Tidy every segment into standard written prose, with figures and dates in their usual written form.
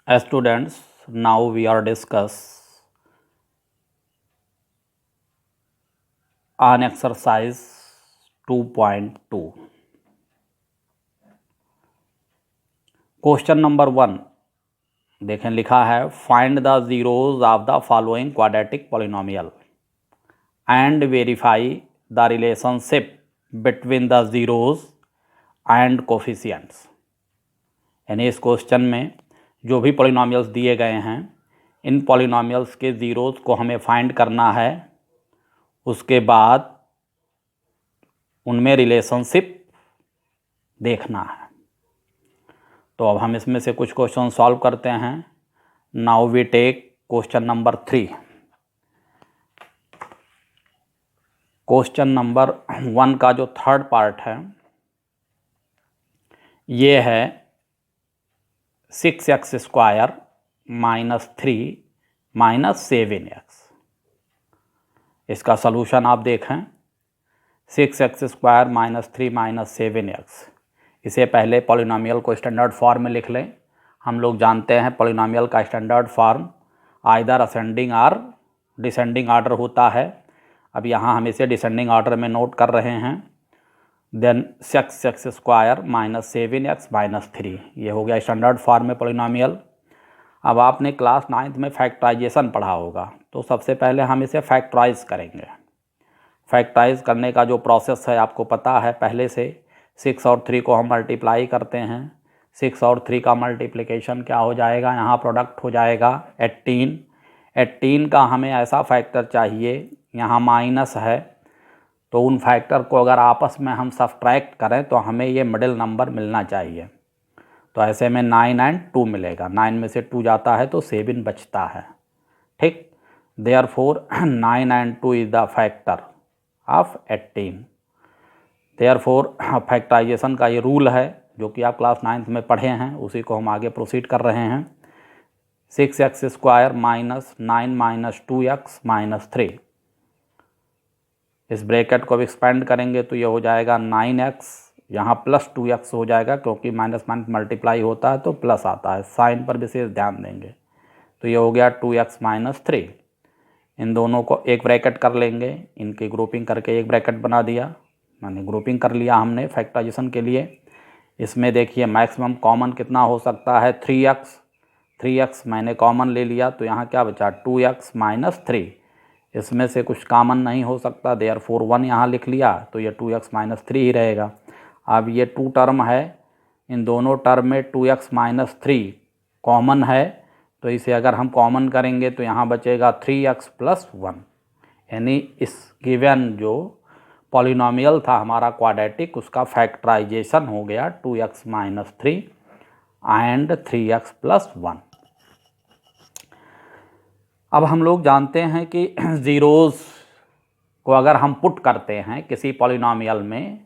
Students, now we are discuss on exercise 2.2. Question number 1 देखें, लिखा है find the zeros of the following quadratic polynomial and verify the relationship between the zeros and coefficients. यानी इस question में जो भी polynomials दिए गए हैं, इन पॉलिनोमियल्स के ज़ीरोज़ को हमें फाइंड करना है, उसके बाद उनमें रिलेशनशिप देखना है। तो अब हम इसमें से कुछ क्वेश्चन सॉल्व करते हैं। Now we take question number 3। Question number 1 का जो थर्ड पार्ट है ये है 6x square minus 3 minus 7x। इसका सलूशन आप देखें, 6x square minus 3 minus 7x। इसे पहले पॉलिनोमियल को स्टैंडर्ड फॉर्म में लिख लें। हम लोग जानते हैं पॉलिनोमियल का स्टैंडर्ड फॉर्म आइदर असेंडिंग और डिसेंडिंग ऑर्डर होता है। अब यहाँ हम इसे डिसेंडिंग ऑर्डर में नोट कर रहे हैं। Then 6x square minus 7x minus 3, ये हो गया स्टैंडर्ड फॉर्म में पॉलिनोमियल। अब आपने क्लास 9th में फैक्टराइजेशन पढ़ा होगा, तो सबसे पहले हम इसे फैक्टराइज करेंगे। फैक्टराइज करने का जो प्रोसेस है आपको पता है पहले से। 6 और 3 को हम मल्टीप्लाई करते हैं। 6 और 3 का मल्टीप्लिकेशन क्या हो जाएगा, यहाँ प्रोडक्ट हो जाएगा 18। 18 का हमें ऐसा फैक्टर चाहिए, यहाँ माइनस है, तो उन फैक्टर को अगर आपस में हम सब्ट्रैक्ट करें तो हमें ये मिडिल नंबर मिलना चाहिए। तो ऐसे में 9 एंड 2 मिलेगा। 9 में से 2 जाता है तो 7 बचता है। ठीक, therefore 9 and 2 is the factor of 18। Therefore factorisation का ये रूल है जो कि आप क्लास 9th में पढ़े हैं, उसी को हम आगे प्रोसीड कर रहे हैं। 6x square minus 9 minus 2x minus 3, इस ब्रैकेट को अब एक्सपेंड करेंगे तो ये हो जाएगा 9x, यहाँ प्लस 2x हो जाएगा क्योंकि माइनस माइनस मल्टीप्लाई होता है तो प्लस आता है। साइन पर विशेष ध्यान देंगे। तो ये हो गया 2x माइनस 3। इन दोनों को एक ब्रैकेट कर लेंगे, इनकी ग्रुपिंग करके एक ब्रैकेट बना दिया, माने ग्रुपिंग कर लिया हमने फैक्टराइजेशन के लिए। इसमें देखिए मैक्सिमम कॉमन कितना हो सकता है, 3x। 3x मैंने कॉमन ले लिया तो यहाँ क्या बचा, 2x माइनस 3। इसमें से कुछ कॉमन नहीं हो सकता, देयरफॉर 1 यहाँ लिख लिया तो ये 2x माइनस 3 ही रहेगा। अब ये 2 टर्म है, इन दोनों टर्म में 2x माइनस 3 कॉमन है, तो इसे अगर हम कॉमन करेंगे तो यहाँ बचेगा 3x प्लस 1। यानी इस गिवन जो पॉलिनोमियल था हमारा क्वाड्रेटिक, उसका फैक्टराइजेशन हो गया 2x minus 3 and 3x plus 1। अब हम लोग जानते हैं कि ज़ीरोज़ को अगर हम पुट करते हैं किसी पॉलिनोमियल में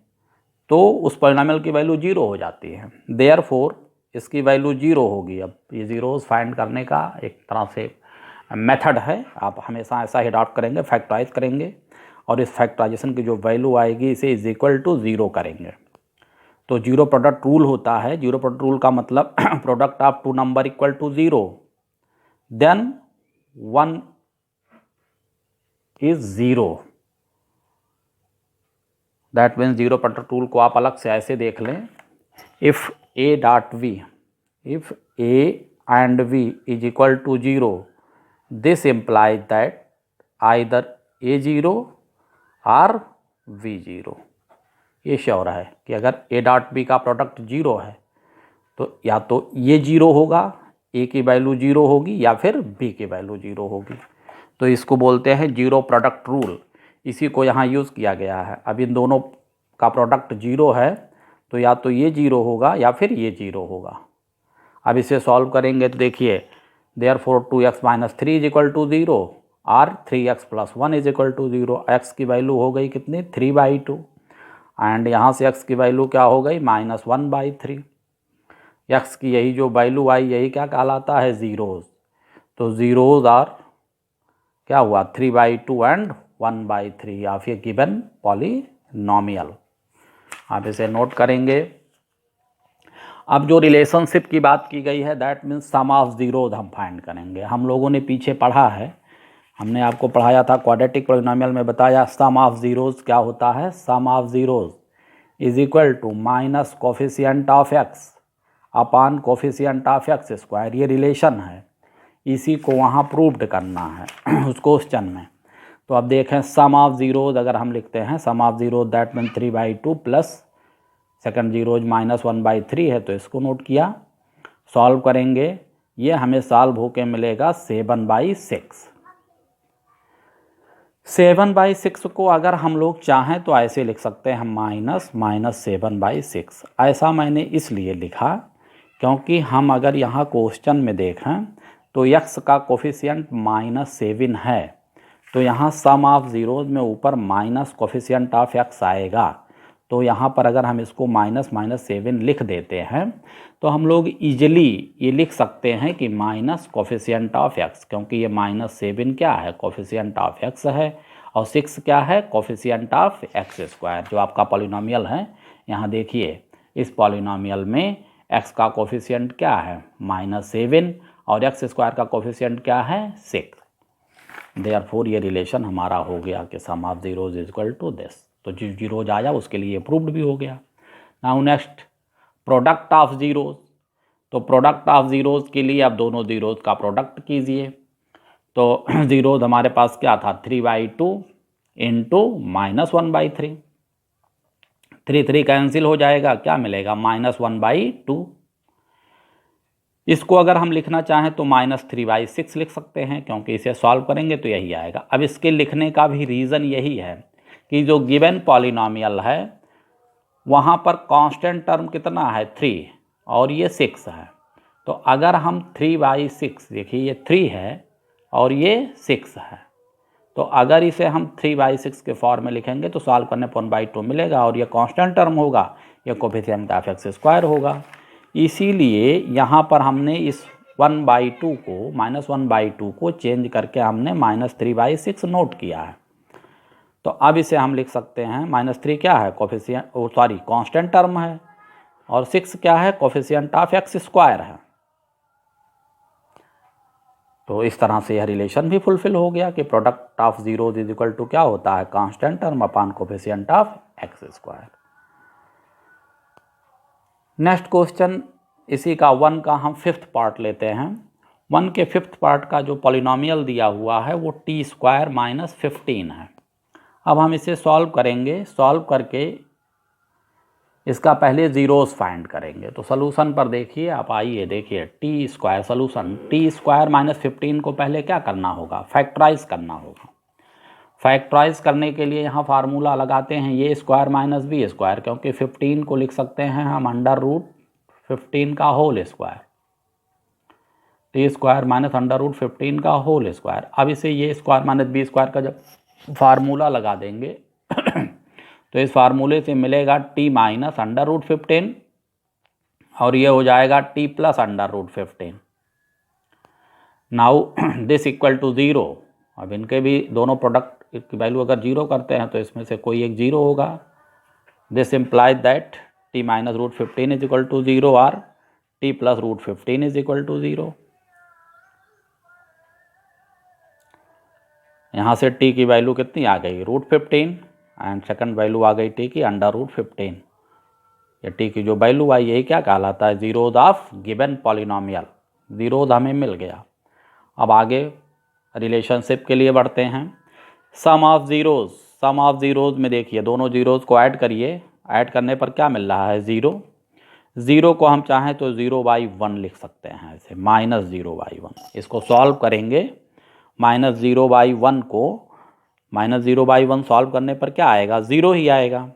तो उस पॉलिनोमियल की वैल्यू 0 हो जाती है। देयरफॉर इसकी वैल्यू 0 होगी। अब ये ज़ीरोज़ फाइंड करने का एक तरह से मेथड है, आप हमेशा ऐसा ही अडॉप्ट करेंगे, फैक्टराइज करेंगे और इस फैक्टराइजेशन की जो वैल्यू आएगी इसे इज इक्वल टू 0 करेंगे। तो जीरो प्रोडक्ट रूल होता है। जीरो प्रोडक्ट रूल का मतलब product of 2 number equal to 0, then 1 is 0। That means zero product rule को आप अलग से ऐसे देख लें, if a dot v, if a and v is equal to 0, this implies that either a0 और v0। ये श्योर है कि अगर a डॉट b का प्रोडक्ट 0 है तो या तो ये 0 होगा, a की वैल्यू 0 होगी, या फिर b की वैल्यू 0 होगी। तो इसको बोलते हैं जीरो प्रोडक्ट रूल। इसी को यहाँ यूज़ किया गया है। अब इन दोनों का प्रोडक्ट 0 है तो या तो ये 0 होगा या फिर ये 0 होगा। अब इसे सॉल्व करेंगे तो देखिए, therefore 2x minus 3 is equal to 0 और 3x plus 1 is equal to 0। x की वैल्यू हो गई कितनी, 3/2, एंड यहाँ से x की वैल्यू क्या हो गई, -1/3। x की यही जो वैल्यू आई यही क्या कहलाता है, ज़ीरोज़। तो ज़ीरोज़ आर क्या हुआ, 3/2 and 1/3 of A given polynomial. आप इसे नोट करेंगे। अब जो रिलेशनशिप की बात की गई है that means sum of zeros हम फाइंड करेंगे। हम लोगों ने पीछे पढ़ा है, हमने आपको पढ़ाया था क्वाड्रेटिक पॉलिनोमियल में, बताया सम ऑफ ज़ीरोज क्या होता है। Sum of zeros is equal to minus coefficient of x upon coefficient of x square. ये रिलेशन है, इसी को वहाँ प्रूव्ड करना है उस क्वेश्चन में। तो अब देखें सम ऑफ ज़ीरोज अगर हम लिखते हैं, sum of zeros that mean 3/2 plus second zeros -1/3 है, तो इसको नोट किया। सॉल्व करेंगे, ये हमें सॉल्व होके मिलेगा 7/6। 7/6 को अगर हम लोग चाहें तो ऐसे लिख सकते हैं -7/6। ऐसा मैंने इसलिए लिखा क्योंकि हम अगर यहाँ क्वेश्चन में देखें तो x का कोफिशिएंट -7 है, तो यहाँ सम ऑफ ज़ीरोज में ऊपर माइनस कोफिशिएंट ऑफ x आएगा। तो यहाँ पर अगर हम इसको -7 लिख देते हैं तो हम लोग ईजिली ये लिख सकते हैं कि माइनस कोफिशिएंट ऑफ x, क्योंकि ये -7 क्या है, कोफिशिएंट ऑफ x है, और 6 क्या है, कोफिशिएंट ऑफ x स्क्वायर, जो आपका पॉलिनोमियल है। यहाँ देखिए इस पॉलिनोमियल में x का कोफिशिएंट क्या है, -7, और x स्क्वायर का कोफिशिएंट क्या है, 6। देयरफॉर ये रिलेशन हमारा हो गया कि sum of zeros is equal to this. तो जो जीरोज आया उसके लिए प्रूव्ड भी हो गया। Now next product of zeros. तो प्रोडक्ट ऑफ ज़ीरोज के लिए अब दोनों ज़ीरोज का प्रोडक्ट कीजिए। तो ज़ीरोज हमारे पास क्या था, 3/2 इंटू -1/3। 3 कैंसिल हो जाएगा, क्या मिलेगा, -1/2। इसको अगर हम लिखना चाहें तो -3/6 लिख सकते हैं, क्योंकि इसे सॉल्व करेंगे तो यही आएगा। अब इसके लिखने का भी रीज़न यही है कि जो गिवन पॉलिनोमियल है वहाँ पर कांस्टेंट टर्म कितना है, 3, और ये 6 है। तो अगर हम 3/6, देखिए ये 3 है और ये 6 है, तो अगर इसे हम 3/6 के फॉर्म में लिखेंगे तो सॉल्व करने पर 1/2 मिलेगा, और ये कांस्टेंट टर्म होगा, ये कोफिशिएंट ऑफ एक्स स्क्वायर होगा। इसीलिए यहाँ पर हमने इस 1/2 को, -1/2 को चेंज करके हमने -3/6 नोट किया है। तो अब इसे हम लिख सकते हैं, -3 क्या है, कोफिशिएंट, सॉरी कांस्टेंट टर्म है, और 6 क्या है, कोफिशिएंट ऑफ एक्स स्क्वायर है। तो इस तरह से यह रिलेशन भी फुलफिल हो गया कि product of zeros is equal to क्या होता है, constant term upon coefficient of x square. Next question, इसी का 1 का हम 5th पार्ट लेते हैं। 1 के 5th पार्ट का जो पॉलिनोमियल दिया हुआ है वो t² - 15 है। अब हम इसे सॉल्व करेंगे, सॉल्व करके इसका पहले ज़ीरोस फाइंड करेंगे। तो सॉल्यूशन पर देखिए आप, आइए देखिए t² सॉल्यूशन, t² - 15 को पहले क्या करना होगा, फैक्टराइज करना होगा। फैक्टराइज करने के लिए यहाँ फार्मूला लगाते हैं a² - b², क्योंकि 15 को लिख सकते हैं हम √15 का होल स्क्वायर, t² - √15 का होल स्क्वायर। अब इसे a² - b² का जब फार्मूला लगा देंगे तो इस फार्मूले से मिलेगा t - √15, और ये हो जाएगा t + √15। Now this equal to 0। अब इनके भी दोनों प्रोडक्ट की वैल्यू अगर 0 करते हैं तो इसमें से कोई एक 0 होगा। This implies that t - √15 is equal to 0 और t + √15 इज इक्वल टू 0। यहाँ से t की वैल्यू कितनी आ गई, √15, एंड सेकंड वैल्यू आ गई t की √15। ये t की जो वैल्यू आई यही क्या कहलाता है, zeros of given polynomial. Zeros हमें मिल गया। अब आगे रिलेशनशिप के लिए बढ़ते हैं। Sum of zeros, sum of zeros में देखिए दोनों ज़ीरोज को ऐड करिए, ऐड करने पर क्या मिल रहा है, 0। 0 को हम चाहें तो 0/1 लिख सकते हैं, ऐसे -0/1। इसको सॉल्व करेंगे, -0/1 को, -0/1 सॉल्व करने पर क्या आएगा, 0 ही आएगा।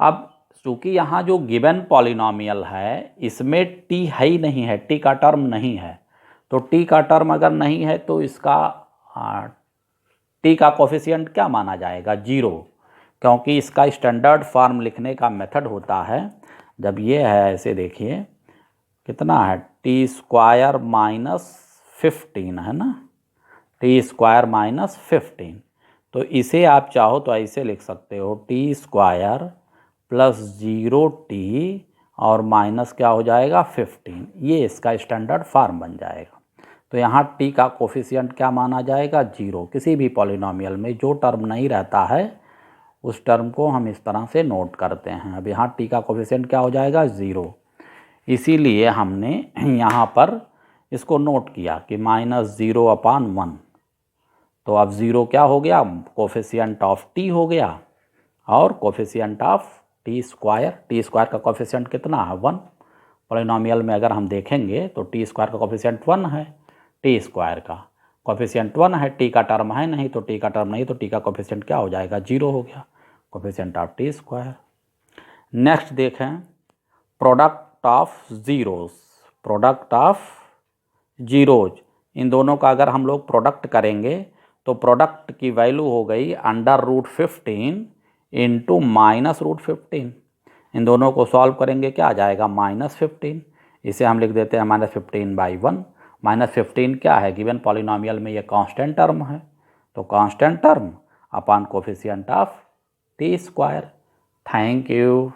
अब चूँकि यहाँ जो गिवन पॉलिनोमियल है इसमें t है ही नहीं है, t का टर्म नहीं है, तो t का टर्म अगर नहीं है तो इसका t का कोफिशिएंट क्या माना जाएगा, 0, क्योंकि इसका स्टैंडर्ड फॉर्म लिखने का मेथड होता है, जब ये है ऐसे देखिए कितना है, t² - 15 है ना, t² - 15। तो इसे आप चाहो तो ऐसे लिख सकते हो, t² + 0t और माइनस क्या हो जाएगा 15, ये इसका स्टैंडर्ड फॉर्म बन जाएगा। तो यहाँ t का कोफिशिएंट क्या माना जाएगा 0। किसी भी पॉलिनॉमियल में जो टर्म नहीं रहता है उस टर्म को हम इस तरह से नोट करते हैं। अब यहाँ t का कोफिशिएंट क्या हो जाएगा 0, इसीलिए हमने यहाँ पर इसको नोट किया कि -0/1। तो अब 0 क्या हो गया, कोफिशिएंट ऑफ t हो गया और कोफिशिएंट ऑफ टी स्क्वायर का कोफिशिएंट कितना है 1। पॉलिनॉमियल में अगर हम देखेंगे तो टी स्क्वायर का कोफिशिएंट 1 है, टी स्क्वायर का कोफिशिएंट 1 है, टी का टर्म है नहीं, तो टी का टर्म नहीं तो टी का कोफिशिएंट क्या हो जाएगा 0 हो गया, coefficient of T square. Next देखें प्रोडक्ट ऑफ जीरोज, इन दोनों का अगर हम लोग प्रोडक्ट करेंगे तो प्रोडक्ट की वैल्यू हो गई √15 इंटू -√15। इन दोनों को सॉल्व करेंगे क्या आ जाएगा -15, इसे हम लिख देते हैं -15/1। -15 क्या है, गिवन पॉलिनॉमियल में ये कांस्टेंट टर्म है, तो constant term upon coefficient of T square. Thank you.